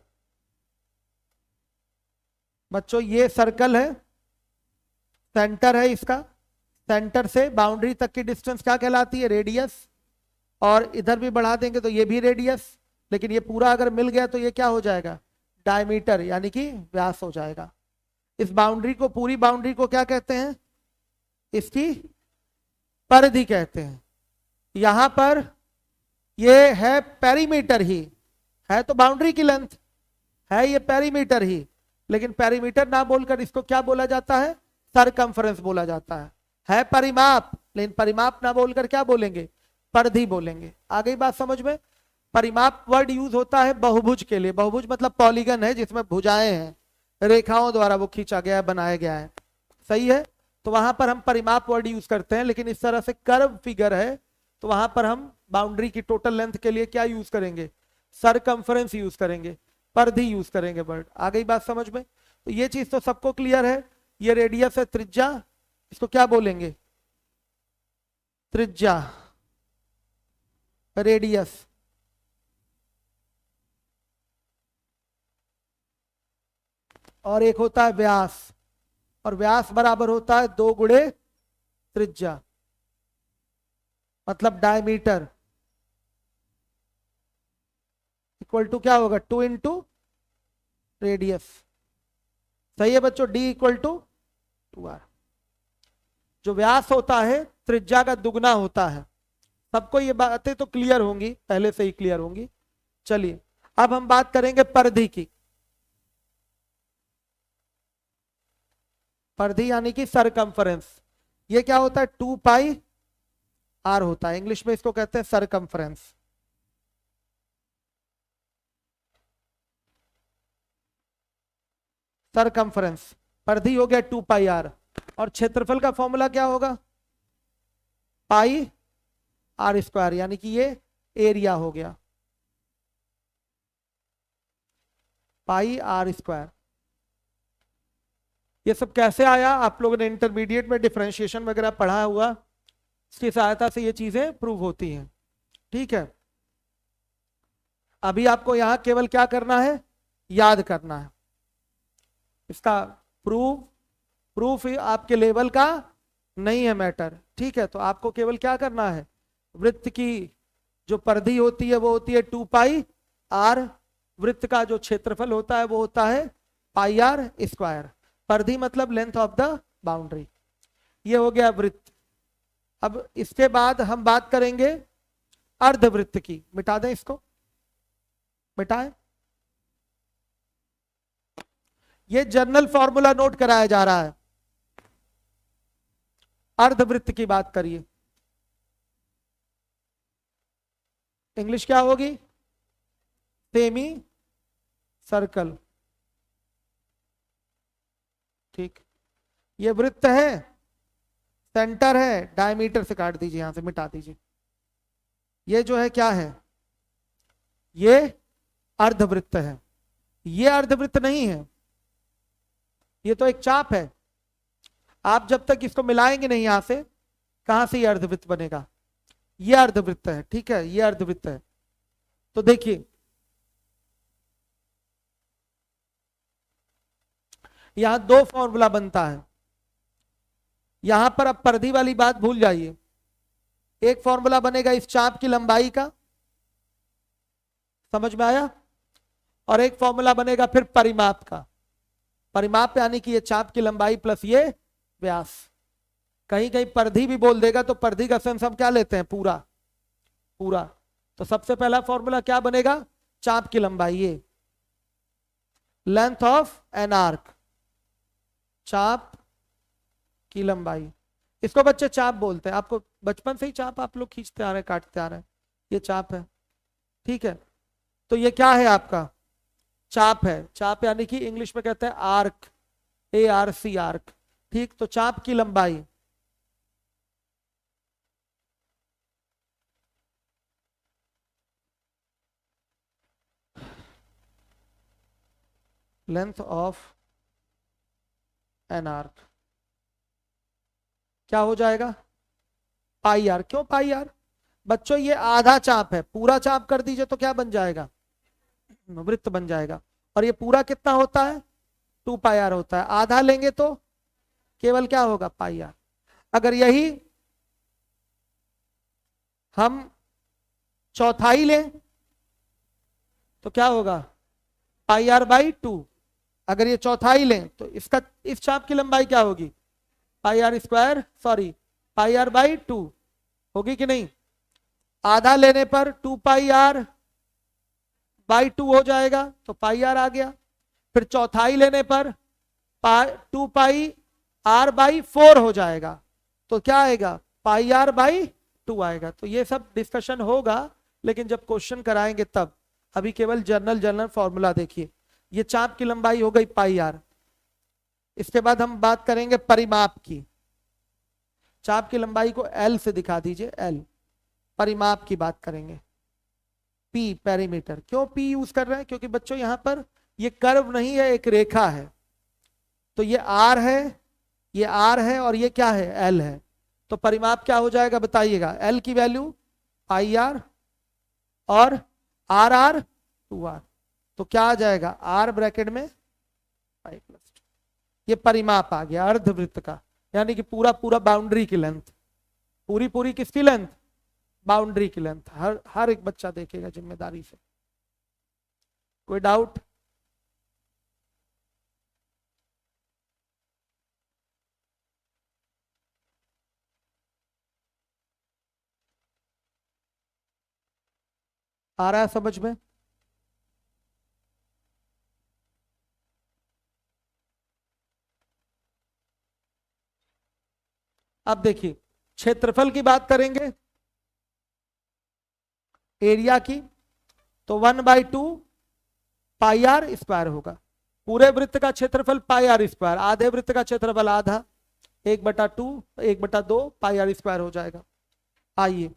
बच्चों ये सर्कल है, सेंटर है इसका, सेंटर से बाउंड्री तक की डिस्टेंस क्या कहलाती है, रेडियस। और इधर भी बढ़ा देंगे तो ये भी रेडियस, लेकिन ये पूरा अगर मिल गया तो ये क्या हो जाएगा, डायमीटर यानी कि व्यास हो जाएगा। इस बाउंड्री को, पूरी बाउंड्री को क्या कहते हैं, इसकी परिधि कहते हैं। यहां पर ये है पेरीमीटर ही है, तो बाउंड्री की लेंथ है ये पेरीमीटर ही, लेकिन पेरीमीटर ना बोलकर इसको क्या बोला जाता है, सरकमफ्रेंस बोला जाता है परिमाप, लेकिन परिमाप ना बोलकर क्या बोलेंगे, परिधि बोलेंगे। आ गई बात समझ में। परिमाप वर्ड यूज होता है बहुभुज के लिए। बहुभुज मतलब पॉलीगन है जिसमें भुजाएं हैं, रेखाओं द्वारा वो खींचा गया है, बनाया गया है, सही है। तो वहां पर हम परिमाप वर्ड यूज करते हैं, लेकिन इस तरह से कर्व फिगर है तो वहां पर हम बाउंड्री की टोटल लेंथ के लिए क्या यूज करेंगे, सरकमफ्रेंस यूज करेंगे, परिधि यूज करेंगे वर्ड। आ गई बात समझ में। तो ये चीज तो सबको क्लियर है। ये रेडियस है, त्रिज्या, इसको क्या बोलेंगे, त्रिज्या, रेडियस। और एक होता है व्यास, और व्यास बराबर होता है 2 गुणे त्रिज्या, मतलब डायमीटर इक्वल टू क्या होगा, 2 इंटू रेडियस। सही है बच्चों, डी इक्वल टू 2r। जो व्यास होता है त्रिज्या का दुगना होता है। सबको ये बातें तो क्लियर होंगी, पहले से ही क्लियर होंगी। चलिए अब हम बात करेंगे परिधि की। परिधि यानी कि सरकमफ्रेंस। ये क्या होता है, 2πr होता है, इंग्लिश में इसको कहते हैं सरकमफ्रेंस। सरकमफ्रेंस परिधि हो गया 2πr, और क्षेत्रफल का फॉर्मूला क्या होगा, πr², यानी कि ये एरिया हो गया, πr²। ये सब कैसे आया, आप लोगों ने इंटरमीडिएट में डिफरेंशिएशन वगैरह पढ़ा हुआ, इसकी सहायता से ये चीजें प्रूव होती हैं, ठीक है। अभी आपको यहां केवल क्या करना है, याद करना है। इसका प्रूफ आपके लेवल का नहीं है मैटर, ठीक है। तो आपको केवल क्या करना है, वृत्त की जो परिधि होती है वो होती है 2πr, वृत्त का जो क्षेत्रफल होता है वो होता है πr²। परिधि मतलब लेंथ ऑफ द बाउंड्री। ये हो गया वृत्त। अब इसके बाद हम बात करेंगे अर्धवृत्त की। मिटा दें इसको, मिटाएं। ये जर्नल फॉर्मूला नोट कराया जा रहा है। अर्धवृत्त की बात करिए, इंग्लिश क्या होगी, सेमी सर्कल। ठीक, ये वृत्त है, सेंटर है, डायमीटर से काट दीजिए, यहां से मिटा दीजिए। ये जो है क्या है, ये अर्धवृत्त है। ये अर्धवृत्त नहीं है, ये तो एक चाप है। आप जब तक इसको मिलाएंगे नहीं यहां से, कहां से ये अर्धवृत्त बनेगा, ये अर्धवृत्त है, ठीक है, ये अर्धवृत्त है। तो देखिए यहां दो फॉर्मूला बनता है। यहां पर अब परिधि वाली बात भूल जाइए। एक फॉर्मूला बनेगा इस चाप की लंबाई का, समझ में आया, और एक फॉर्मूला बनेगा फिर परिमाप का। परिमाप यानी कि ये चाप की लंबाई प्लस ये व्यास। कहीं कहीं परिधि भी बोल देगा तो परिधि का सेंस हम क्या लेते हैं, पूरा पूरा। तो सबसे पहला फॉर्मूला क्या बनेगा, चाप की लंबाई, ये लेंथ ऑफ एन आर्क, चाप की लंबाई। इसको बच्चे चाप बोलते हैं, आपको बचपन से ही चाप आप लोग खींचते आ रहे हैं, काटते आ रहे हैं, ये चाप है, ठीक है। तो ये क्या है आपका, चाप है। चाप यानी कि इंग्लिश में कहते हैं आर्क, ARC, आर्क, ठीक। तो चाप की लंबाई लेंथ ऑफ एन आर्क क्या हो जाएगा, πr। क्यों πr बच्चों, ये आधा चाप है, पूरा चाप कर दीजिए तो क्या बन जाएगा, वृत्त बन जाएगा। और ये पूरा कितना होता है, 2πr होता है। आधा लेंगे तो केवल क्या होगा, πr। अगर यही हम चौथाई लें तो क्या होगा, πr/2। अगर ये चौथाई लें तो इसका, इस चाप की लंबाई क्या होगी, πr², सॉरी πr/2 होगी कि नहीं। आधा लेने पर 2πr/2 हो जाएगा, तो πr आ गया। फिर चौथाई लेने पर 2πr/4 हो जाएगा, तो क्या आएगा, πr/2 आएगा। तो ये सब डिस्कशन होगा लेकिन जब क्वेश्चन कराएंगे तब। अभी केवल जनरल फॉर्मूला देखिए। ये चाप की लंबाई हो गई πr। इसके बाद हम बात करेंगे परिमाप की। चाप की लंबाई को L से दिखा दीजिए, L। परिमाप की बात करेंगे, P पेरीमीटर। क्यों P यूज कर रहे हैं, क्योंकि बच्चों यहां पर ये कर्व नहीं है, एक रेखा है। तो ये R है, ये R है, और ये क्या है, L है। तो परिमाप क्या हो जाएगा बताइएगा, L की वैल्यू πr और R 2r। तो क्या आ जाएगा, R ब्रैकेट में 5+2। ये परिमाप आ गया अर्धवृत्त का, यानी कि पूरा पूरा बाउंड्री की लेंथ, पूरी पूरी किसकी लेंथ, बाउंड्री की लेंथ। हर एक बच्चा देखेगा जिम्मेदारी से। कोई डाउट, आ रहा है समझ में। अब देखिए क्षेत्रफल की बात करेंगे, एरिया की, तो 1/2 πr² होगा। पूरे वृत्त का क्षेत्रफल πr², आधे वृत्त का क्षेत्रफल आधा, 1/2, 1/2 πr² हो जाएगा। आइए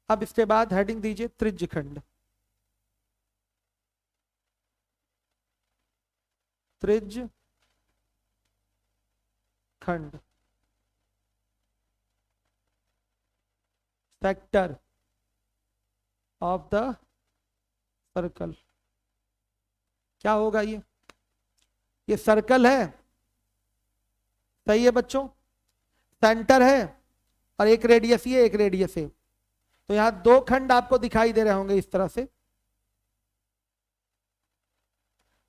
अब इसके बाद हेडिंग दीजिए त्रिज्यखंड। त्रिज्यखंड, सेक्टर ऑफ द सर्कल। क्या होगा ये सर्कल है, सही है बच्चों। सेंटर है और एक रेडियस ये, एक रेडियस है। तो यहां दो खंड आपको दिखाई दे रहे होंगे इस तरह से।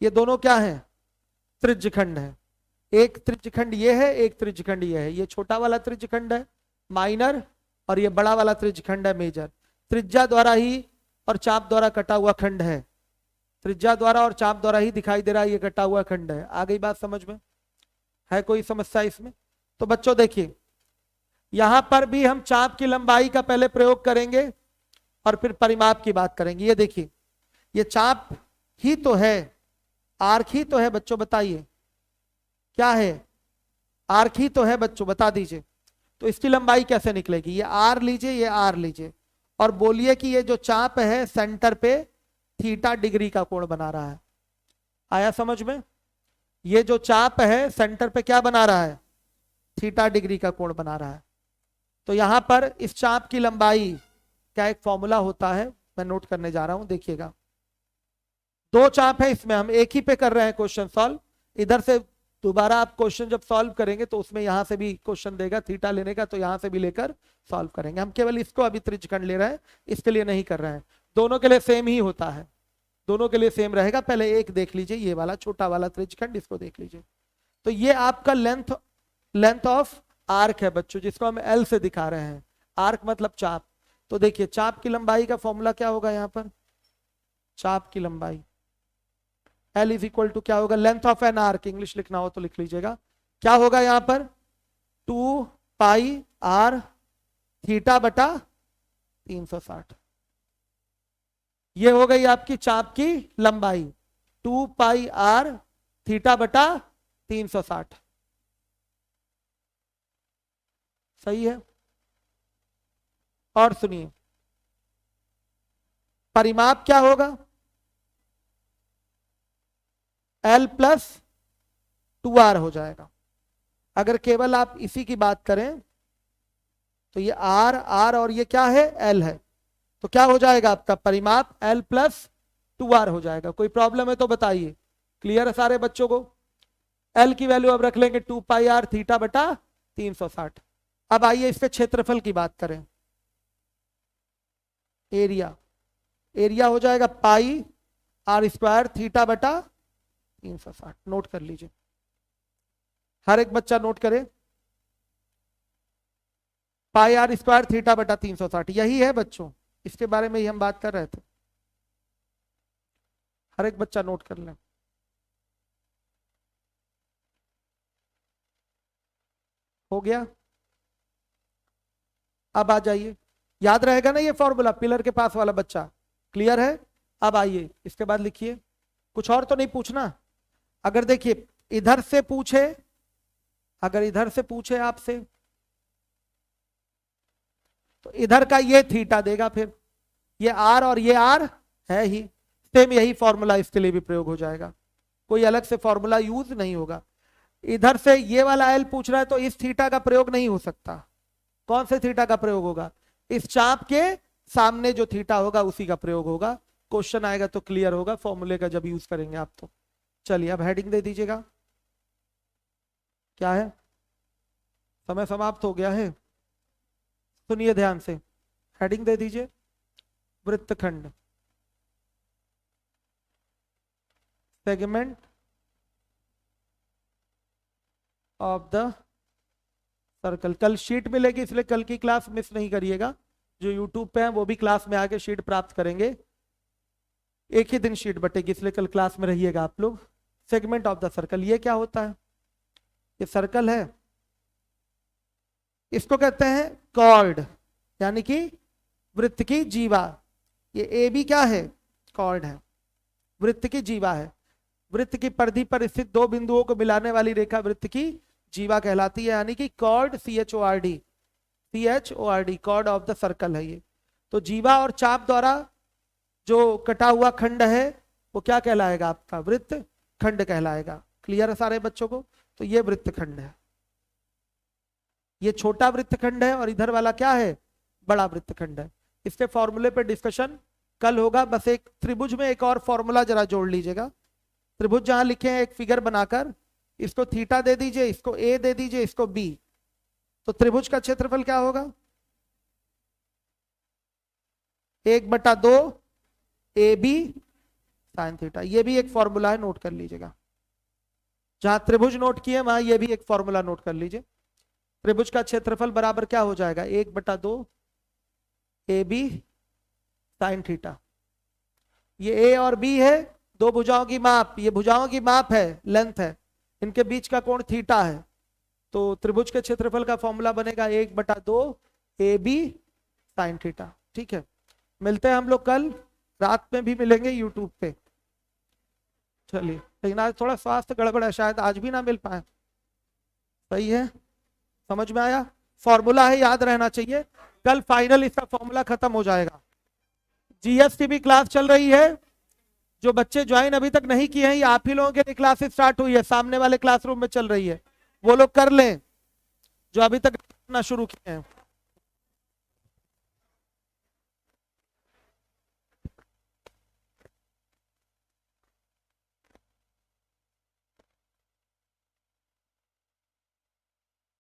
ये दोनों क्या है? त्रिज्यखंड है। एक त्रिज्यखंड ये है, एक त्रिज्यखंड ये है। ये छोटा वाला त्रिज्यखंड है माइनर, और ये बड़ा वाला त्रिज्यखंड है मेजर। त्रिज्या द्वारा ही और चाप द्वारा कटा हुआ खंड है। त्रिज्या द्वारा और चाप द्वारा ही दिखाई दे रहा है ये कटा हुआ खंड है। आ गई बात समझ में? है कोई समस्या इसमें? तो बच्चों देखिए, यहां पर भी हम चाप की लंबाई का पहले प्रयोग करेंगे और फिर परिमाप की बात करेंगे। ये देखिए, ये चाप ही तो है, आर्क ही तो है बच्चों, बताइए क्या है? आर्क ही तो है बच्चों, बता दीजिए। तो इसकी लंबाई कैसे निकलेगी? ये आर लीजिए, ये आर लीजिए, और बोलिए कि ये जो चाप है सेंटर पे थीटा डिग्री का कोण बना रहा है। आया समझ में? ये जो चाप है सेंटर पे क्या बना रहा है? थीटा डिग्री का कोण बना रहा है। तो यहां पर इस चाप की लंबाई का एक फॉर्मूला होता है, मैं नोट करने जा रहा हूं, देखिएगा। दो चाप है इसमें, हम एक ही पे कर रहे हैं क्वेश्चन सॉल्व। इधर से दोबारा आप क्वेश्चन जब सॉल्व करेंगे तो उसमें यहां से भी क्वेश्चन देगा थीटा लेने का, तो यहां से भी लेकर सॉल्व करेंगे। हम केवल इसको अभी त्रिज्यखंड ले रहे हैं, इसके लिए नहीं कर रहे हैं। दोनों के लिए सेम ही होता है, दोनों के लिए सेम रहेगा। पहले एक देख लीजिए, ये वाला छोटा वाला त्रिज्यखंड, इसको देख लीजिए। तो ये आपका लेंथ ऑफ आर्क है बच्चों, जिसको हम एल से दिखा रहे हैं। आर्क मतलब चाप। तो देखिए, चाप की लंबाई का फॉर्मूला क्या होगा? यहाँ पर चाप की लंबाई L इज इक्वल टू क्या होगा? Length of an arc, English लिखना हो तो लिख लीजिएगा। क्या होगा यहां पर? 2 पाई आर थीटा बटा 360। ये हो गई आपकी चाप की लंबाई, 2 पाई आर थीटा बटा 360। सही है? और सुनिए, परिमाप क्या होगा? L प्लस 2R हो जाएगा। अगर केवल आप इसी की बात करें तो ये R और ये क्या है? L है। तो क्या हो जाएगा आपका परिमाप? L प्लस 2R हो जाएगा। कोई प्रॉब्लम है तो बताइए। क्लियर है सारे बच्चों को? L की वैल्यू अब रख लेंगे 2 पाई आर थीटा बटा 360। अब आइए इसके क्षेत्रफल की बात करें। एरिया हो जाएगा पाई आर स्क्वायर थीटा बटा 360। नोट कर लीजिए, हर एक बच्चा नोट करे। पाई आर स्क्वायर थीटा बटा 360 यही है बच्चों, इसके बारे में ही हम बात कर रहे थे। हर एक बच्चा नोट कर लें। हो गया? अब आ जाइए, याद रहेगा ना ये फॉर्मूला? पिलर के पास वाला बच्चा क्लियर है? अब आइए इसके बाद लिखिए। कुछ और तो नहीं पूछना? अगर देखिए इधर से पूछे, अगर इधर से पूछे आपसे तो इधर का ये थीटा देगा, फिर ये आर और ये आर है ही, सेम यही फॉर्मूला इसके लिए भी प्रयोग हो जाएगा। कोई अलग से फॉर्मूला यूज नहीं होगा। इधर से ये वाला एल पूछ रहा है तो इस थीटा का प्रयोग नहीं हो सकता। कौन से थीटा का प्रयोग होगा? इस चाप के सामने जो थीटा होगा उसी का प्रयोग होगा। क्वेश्चन आएगा तो क्लियर होगा फॉर्मूले का जब यूज करेंगे आप तो। चलिए अब हेडिंग दे दीजिएगा। क्या है? समय समाप्त हो गया है, सुनिए ध्यान से। हेडिंग दे दीजिए वृत्तखंड, सेगमेंट ऑफ द सर्कल। कल शीट मिलेगी इसलिए कल की क्लास मिस नहीं करिएगा। जो यूट्यूब पे है वो भी क्लास में आके शीट प्राप्त करेंगे। एक ही दिन शीट बटेगी इसलिए कल क्लास में रहिएगा आप लोग। सेगमेंट ऑफ द सर्कल, ये क्या होता है? ये सर्कल है, इसको कहते हैं कॉर्ड, यानी कि वृत्त की जीवा। ये ए बी क्या है? कॉर्ड है, वृत्त की जीवा है। वृत्त की परिधि पर स्थित दो बिंदुओं को मिलाने वाली रेखा वृत्त की जीवा कहलाती है, यानी कि cord, CHORD, cord of the circle है ये। तो जीवा और चाप द्वारा जो कटा हुआ खंड है वो क्या कहलाएगा? आपका वृत्त खंड कहलाएगा। क्लियर है सारे बच्चों को? तो ये वृत्त खंड है, ये छोटा वृत्तखंड है, और इधर वाला क्या है? बड़ा वृत्तखंड है। इसके फॉर्मूले पे डिस्कशन कल होगा। बस एक त्रिभुज में एक और फॉर्मूला जरा जोड़ लीजिएगा। त्रिभुज जहां लिखे हैं एक फिगर बनाकर, इसको थीटा दे दीजिए, इसको ए दे दीजिए, इसको बी। तो त्रिभुज का क्षेत्रफल क्या होगा? 1/2 AB sin थीटा। ये भी एक फॉर्मूला है, नोट कर लीजिएगा। जहां त्रिभुज नोट किए वहां ये भी एक फॉर्मूला नोट कर लीजिए। त्रिभुज का क्षेत्रफल बराबर क्या हो जाएगा? 1/2 AB sin थीटा। ये A और B है, दो भुजाओं की माप, ये भुजाओं की माप है, लेंथ है, इनके बीच का कोण थीटा है। तो त्रिभुज के क्षेत्रफल का फॉर्मूला बनेगा 1/2 AB sin थीटा। ठीक है, मिलते हैं हम लोग कल, रात में भी मिलेंगे यूट्यूब पे। चलिए, लेकिन आज थोड़ा स्वास्थ्य गड़बड़ है, शायद आज भी ना मिल पाए। सही है, समझ में आया? फॉर्मूला है, याद रहना चाहिए। कल फाइनल इसका फॉर्मूला खत्म हो जाएगा। जीएसटी भी क्लास चल रही है। जो बच्चे ज्वाइन अभी तक नहीं किए हैं, ये आप ही लोगों के लिए क्लासेस स्टार्ट हुई है, सामने वाले क्लासरूम में चल रही है, वो लोग कर लें जो अभी तक ना शुरू किए हैं।